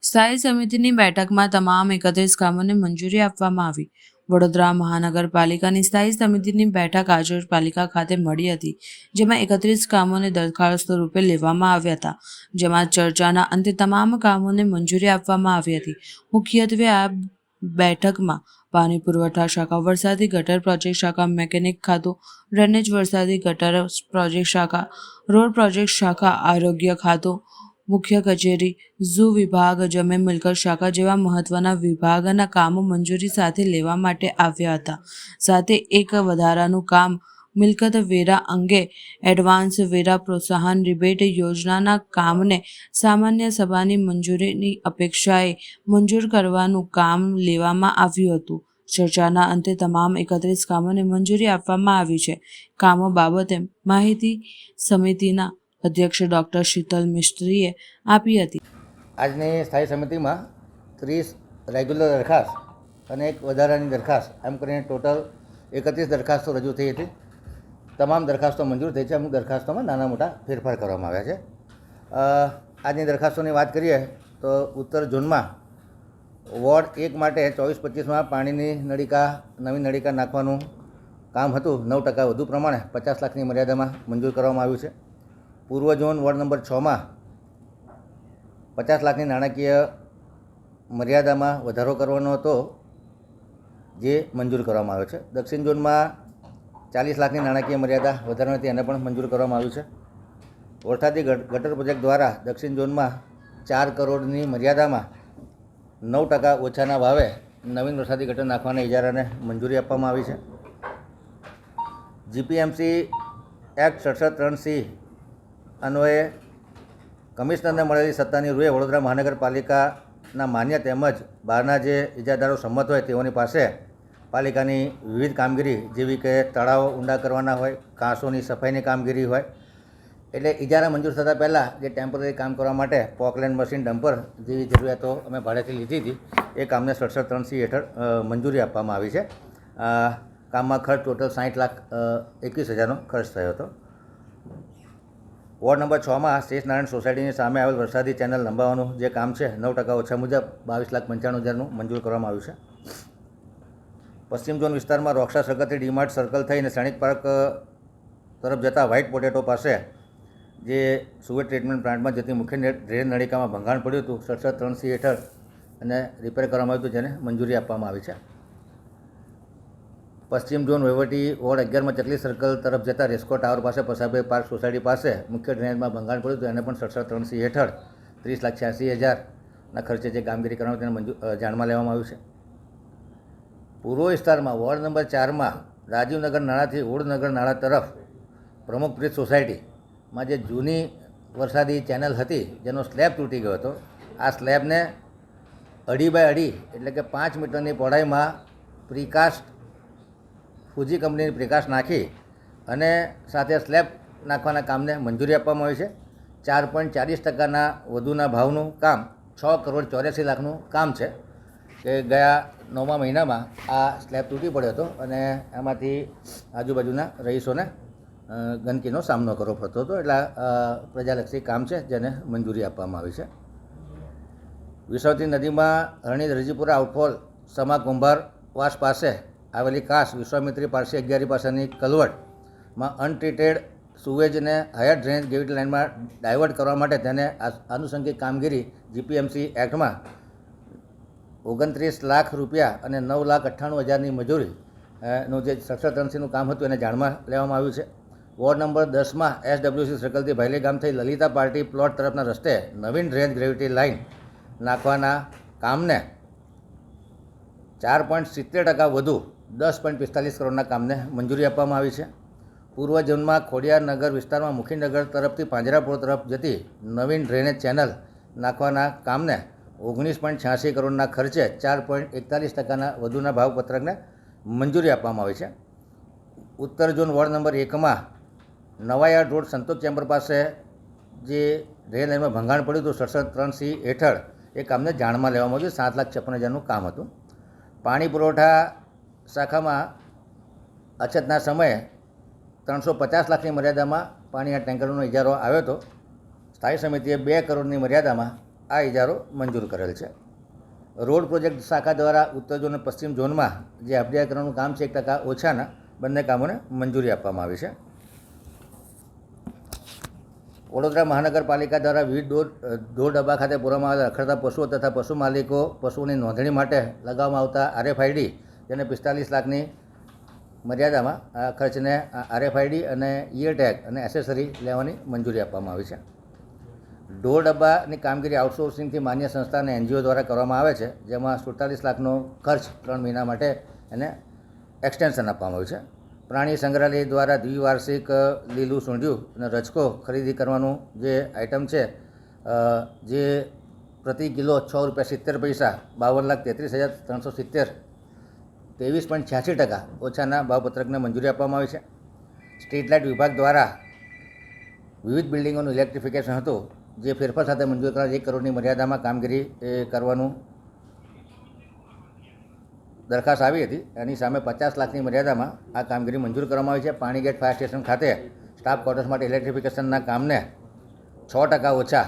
સ્થાયી સમિતિની બેઠકમાં તમામ 31 કામોને મંજૂરી આપવામાં આવી. વડોદરા મહાનગરપાલિકાની સ્થાયી સમિતિની બેઠક આજરોજ પાલિકા ખાતે મળી હતી, જેમાં 31 કામોને દરખાસ્તો રૂપે લેવામાં આવ્યા હતા, જેમાં ચર્ચાના અંતે તમામ કામોને મંજૂરી આપવામાં આવી હતી. મુખ્યત્વે આ બેઠકમાં પાણી પુરવઠા શાખા, વરસાદી ગટર પ્રોજેક્ટ શાખા, મેકેનિક ખાતું, ડ્રેનેજ, વરસાદી ગટર પ્રોજેક્ટ શાખા, રોડ પ્રોજેક્ટ શાખા, આરોગ્ય ખાતું, મુખ્ય કચેરી, ઝૂ વિભાગ, જમીન મિલકત શાખા જેવા મહત્વના વિભાગના કામો મંજૂરી સાથે લેવા માટે આવ્યા હતા. સાથે એક વધારાનું કામ મિલકત વેરા અંગે એડવાન્સ વેરા પ્રોત્સાહન રિબેટ યોજનાના કામને સામાન્ય સભાની મંજૂરીની અપેક્ષાએ મંજૂર કરવાનું કામ લેવામાં આવ્યું હતું. ચર્ચાના અંતે તમામ 31 કામોને મંજૂરી આપવામાં આવી છે. કામો બાબતે માહિતી સમિતિના અધ્યક્ષ ડૉક્ટર શીતલ મિસ્ત્રીએ આપી હતી. આજની સ્થાયી સમિતિમાં 30 રેગ્યુલર દરખાસ્ત અને એક વધારાની દરખાસ્ત એમ કરીને ટોટલ 31 દરખાસ્તો રજૂ થઈ હતી. તમામ દરખાસ્તો મંજૂર થઈ છે. અમુક દરખાસ્તોમાં નાના મોટા ફેરફાર કરવામાં આવ્યા છે. આજની દરખાસ્તોની વાત કરીએ તો ઉત્તર ઝોનમાં વોર્ડ 1 માટે 24-25માં પાણીની નવી નળિકા નાખવાનું કામ હતું. 9% વધુ પ્રમાણે 50 લાખની મર્યાદામાં મંજૂર કરવામાં આવ્યું છે. પૂર્વ ઝોન વોર્ડ નંબર 6માં 50 લાખની નાણાકીય મર્યાદામાં વધારો કરવાનો હતો, જે મંજૂર કરવામાં આવ્યો છે. દક્ષિણ ઝોનમાં 40 લાખની નાણાકીય મર્યાદા વધારવાની હતી, એને પણ મંજૂર કરવામાં આવ્યું છે. વરસાદી ગટર પ્રોજેક્ટ દ્વારા દક્ષિણ ઝોનમાં 4 કરોડની મર્યાદામાં 9% ઓછાના ભાવે નવીન વરસાદી ગટર નાખવાના ઇજારાને મંજૂરી આપવામાં આવી છે. જીપીએમસી એક્ટ 67(3)C અન્વયે કમિશનરને મળેલી સત્તાની રૂએ વડોદરા મહાનગરપાલિકાના માન્ય તેમજ બહારના જે ઇજાદારો સંમત હોય તેઓની પાસે પાલિકાની વિવિધ કામગીરી જેવી કે તળાવો ઊંડા કરવાના હોય, કાંસોની સફાઈની કામગીરી હોય, એટલે ઇજારા મંજૂર થતાં પહેલાં જે ટેમ્પરરી કામ કરવા માટે પોકલેન્ડ મશીન, ડમ્પર જેવી જરૂરિયાતો અમે ભાડેથી લીધી હતી, એ કામને 67(3)C હેઠળ મંજૂરી આપવામાં આવી છે. કામમાં ખર્ચ ટોટલ 60,21,000નો ખર્ચ થયો હતો. વોર્ડ નંબર 6માં શેષ નારાયણ સોસાયટીની સામે આવેલ વરસાદી ચેનલ લંબાવવાનું જે કામ છે 9% ઓછા મુજબ 22,95,000નું મંજૂર કરવામાં આવ્યું છે. પશ્ચિમ ઝોન વિસ્તારમાં રોકસા સર્કલથી ડીમાર્ટ સર્કલ થઈને સૈનિક પાર્ક તરફ જતા વ્હાઇટ પોટેટો પાસે જે સુવેજ ટ્રીટમેન્ટ પ્લાન્ટમાં જતી મુખ્ય ડ્રેન નળિકામાં ભંગાણ પડ્યું હતું, 67(3)C હેઠળ અને રિપેર કરવામાં આવ્યું હતું, જેને મંજૂરી આપવામાં આવી છે. પશ્ચિમ ઝોન વહીવટી વોર્ડ 11માં ચકલી સર્કલ તરફ જતા રેસ્કો ટાવર પાસે પસાભાઈ પાર્ક સોસાયટી પાસે મુખ્ય ડ્રેનેજમાં ભંગાણ પડ્યું હતું, એને પણ 67(3)C હેઠળ 30,86,000ના ખર્ચે જે કામગીરી કરવાનું તેને જાણમાં લેવામાં આવ્યું છે. પૂર્વ વિસ્તારમાં વોર્ડ નંબર 4માં રાજીવનગર નાળાથી ઓળનગર નાળા તરફ પ્રમુખપ્રીત સોસાયટીમાં જે જૂની વરસાદી ચેનલ હતી જેનો સ્લેબ તૂટી ગયો હતો, આ સ્લેબને 2.5x2 એટલે કે 5 મીટરની પહોળાઈમાં પ્રિકાસ્ટ ફૂજી કંપનીની પ્રિકાસ્ટ નાખી અને સાથે સ્લેબ નાખવાના કામને મંજૂરી આપવામાં આવી છે. 4.40%ના વધુના ભાવનું કામ 6,84,00,000નું કામ છે કે ગયા 9મા મહિનામાં આ સ્લેબ તૂટી પડ્યો હતો અને એમાંથી આજુબાજુના રહીશોને ગંદકીનો સામનો કરવો પડતો હતો. એટલે પ્રજાલક્ષી કામ છે જેને મંજૂરી આપવામાં આવી છે. વિસવતી નદીમાં હરણી દરજીપુરા આઉટફોલ સમા કુંભારવાસ પાસે આવેલી કાસ વિશ્વામિત્રી પારસી અગિયારી પાસેની કલવટમાં અનટ્રીટેડ સુવેજને હાયર ડ્રેનેજ ગ્રેવિટી લાઇનમાં ડાયવર્ટ કરવા માટે તેને આનુષંગિક કામગીરી જીપીએમસી એક્ટમાં 29 લાખ રૂપિયા અને 9,98,000ની મજૂરીનું જે 67(3)Cનું કામ હતું એને જાણમાં લેવામાં આવ્યું છે. વોર્ડ નંબર 10માં SWC સર્કલથી ભાયલી ગામ થઈ લલિતા પાર્ટી પ્લોટ તરફના રસ્તે નવીન ડ્રેનેજ ગ્રેવિટી લાઇન નાખવાના કામને 4.70% વધુ 10.45 કરોડના કામને મંજૂરી આપવામાં આવી છે. પૂર્વ ઝોનમાં ખોડિયાર નગર વિસ્તારમાં મુખીનગર તરફથી પાંજરાપોળ તરફ જતી નવીન ડ્રેનેજ ચેનલ નાખવાના કામને 19.86 કરોડના ખર્ચે 4.41%ના વધુના ભાવપત્રકને મંજૂરી આપવામાં આવી છે. ઉત્તર zone ward number 1માં Nawayard road સંતોષ ચેમ્બર પાસે જે ડ્રેન લાઇનમાં ભંગાણ પડ્યું હતું 67(3)C હેઠળ એ કામને જાણમાં લેવામાં આવ્યું. 7,56,000નું કામ હતું. પાણી પુરવઠા શાખામાં અછતના સમયે 350 લાખની મર્યાદામાં પાણીના ટેન્કરનો ઇજારો આવ્યો હતો. સ્થાયી સમિતિએ 2 કરોડની મર્યાદામાં આ ઇજારો મંજૂર કરેલ છે. રોડ પ્રોજેક્ટ શાખા દ્વારા ઉત્તર ઝોન અને પશ્ચિમ ઝોનમાં જે અભ્યાકરણનું કામ છે 1% ઓછાના બંને કામોને મંજૂરી આપવામાં આવી છે. વડોદરા મહાનગરપાલિકા દ્વારા વિવિધ ઢોર ડબ્બા ખાતે પૂરવામાં આવેલા રખડતા પશુઓ તથા પશુ માલિકો પશુઓની નોંધણી માટે લગાવવામાં આવતા RFID જેને 45 લાખની મર્યાદામાં આ ખર્ચને RFID અને ઇયર ટેગ અને એસેસરી લેવાની મંજૂરી આપવામાં આવી છે. ઢોર ડબ્બાની કામગીરી આઉટસોર્સિંગથી માન્ય સંસ્થા અને NGO દ્વારા કરવામાં આવે છે, જેમાં 47 લાખનો ખર્ચ 3 મહિના માટે એને એક્સટેન્શન આપવામાં આવ્યું છે. પ્રાણી સંગ્રહાલય દ્વારા દ્વિવાર્ષિક લીલું સૂંઢિયું અને રજકો ખરીદી કરવાનું જે આઇટમ છે, જે પ્રતિ કિલો ₹6.70 ₹52,33,370 23.86% ઓછાના ભાવપત્રકને મંજૂરી આપવામાં આવી છે. સ્ટ્રીટ લાઇટ વિભાગ દ્વારા વિવિધ બિલ્ડિંગોનું ઇલેક્ટ્રિફિકેશન હતું, જે ફેરફાર સાથે મંજૂર કરાયેલ 1 કરોડની મર્યાદામાં કામગીરી કરવાનું દરખાસ્ત આવી હતી. એની સામે 50 લાખની મર્યાદામાં આ કામગીરી મંજૂર કરવામાં આવી છે. પાણીગેટ ફાયર સ્ટેશન ખાતે સ્ટાફ ક્વાર્ટર્સ માટે ઇલેક્ટ્રિફિકેશનના કામને 6% ઓછા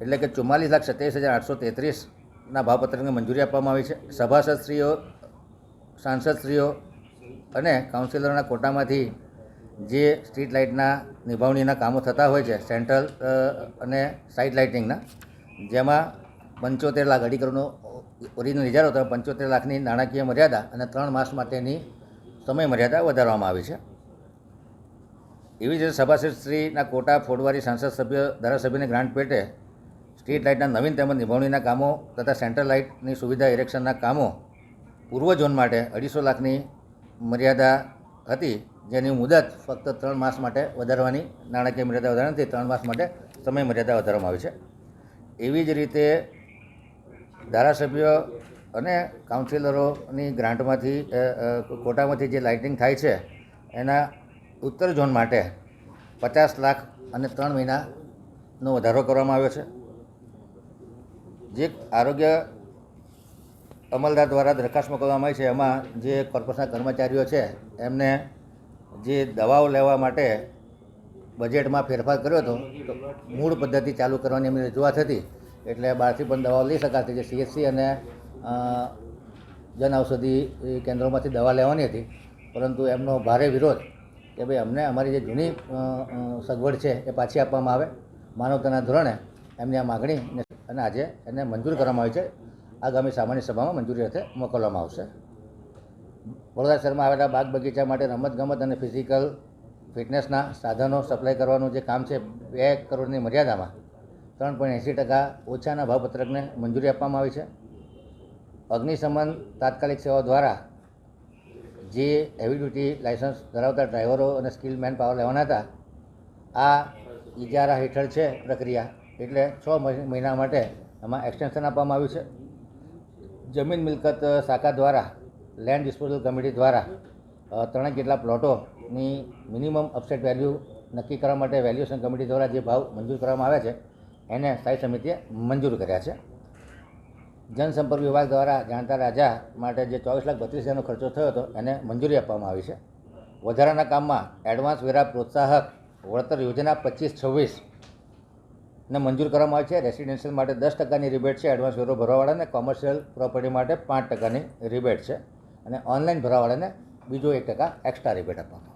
એટલે કે 44,27,833ના ભાવપત્રકને મંજૂરી આપવામાં આવી છે. સભાસદશ્રીઓ, સાંસદશ્રીઓ અને કાઉન્સિલરોના કોટામાંથી જે સ્ટ્રીટ લાઇટના નિભાવણીના કામો થતા હોય છે, સેન્ટ્રલ અને સાઇડ લાઇટિંગના, જેમાં 75 લાખ અઢી કરોડનો ઓરિજિનલ ઇજારો હતો, 75 લાખની નાણાકીય મર્યાદા અને 3 માસ માટેની સમય મર્યાદા વધારવામાં આવી છે. એવી જ રીતે સભાસદશ્રીના કોટા ફોડવારી સાંસદ સભ્ય ધારાસભ્યની ગ્રાન્ટ પેટે સ્ટ્રીટ લાઇટના નવીન તેમજ નિભાવણીના કામો તથા સેન્ટ્રલ લાઇટની સુવિધા ઇરેક્શનના કામો પૂર્વ ઝોન માટે 250 લાખની મર્યાદા હતી, જેની મુદત ફક્ત 3 માસ માટે વધારવાની નાણાકીય મર્યાદા વધારવાથી 3 માસ માટે સમય મર્યાદા વધારવામાં આવી છે. એવી જ રીતે ધારાસભ્યો અને કાઉન્સિલરોની ગ્રાન્ટમાંથી કોટામાંથી જે લાઇટિંગ થાય છે એના ઉત્તર ઝોન માટે 50 લાખ અને 3 મહિનાનો વધારો કરવામાં આવ્યો છે. જે આરોગ્ય અમલદાર દ્વારા દરખાસ્ત મોકલવામાં આવી છે, એમાં જે કોર્પોરેશનના કર્મચારીઓ છે એમને જે દવાઓ લેવા માટે બજેટમાં ફેરફાર કર્યો હતો, તો મૂળ પદ્ધતિ ચાલુ કરવાની એમની રજૂઆત હતી, એટલે બહારથી પણ દવાઓ લઈ શકાતી, જે CHC અને જન ઔષધિ કેન્દ્રોમાંથી દવા લેવાની હતી, પરંતુ એમનો ભારે વિરોધ કે ભાઈ અમને અમારી જે જૂની સગવડ છે એ પાછી આપવામાં આવે. માનવતાના ધોરણે એમની આ માગણી અને આજે એને મંજૂર કરવામાં આવી છે. આગામી સામાન્ય સભામાં મંજૂરી અર્થે મોકલવામાં આવશે. વડોદરા શહેરમાં આવેલા બાગ બગીચા માટે રમતગમત અને ફિઝિકલ ફિટનેસના સાધનો સપ્લાય કરવાનું જે કામ છે 2 કરોડની મર્યાદામાં 3.80% ઓછાના ભાવપત્રકને મંજૂરી આપવામાં આવી છે. અગ્નિશમન તાત્કાલિક સેવાઓ દ્વારા જે હેવી ડ્યુટી લાયસન્સ ધરાવતા ડ્રાઈવરો અને સ્કિલ મેન પાવર લેવાના હતા, આ ઇજારા હેઠળ છે પ્રક્રિયા, એટલે 6 મહિના માટે એમાં એક્સટેન્શન આપવામાં આવ્યું છે. જમીન મિલકત શાખા દ્વારા લેન્ડ ડિસ્પોઝલ કમિટી દ્વારા 3 જેટલા પ્લોટોની મિનિમમ અપસેટ વેલ્યુ નક્કી કરવા માટે વેલ્યુએશન કમિટી દ્વારા જે ભાવ મંજૂર કરવામાં આવ્યા છે એને સ્થાયી સમિતિએ મંજૂર કર્યા છે. જનસંપર્ક વિભાગ દ્વારા જાણતા રાજા માટે જે 24,32,000નો ખર્ચો થયો હતો એને મંજૂરી આપવામાં આવી છે. વધારાના કામમાં એડવાન્સ વેરા પ્રોત્સાહક વળતર યોજના 25-26 ને મંજૂર કરવામાં આવી છે. રેસિડેન્શિયલ માટે 10%ની રિબેટ છે એડવાન્સ વેરો ભરવાવાળાને, કોમર્શિયલ પ્રોપર્ટી માટે 5%ની રિબેટ છે, અને ઓનલાઈન ભરવાવાળાને બીજો 1% એક્સ્ટ્રા રિબેટ આપવામાં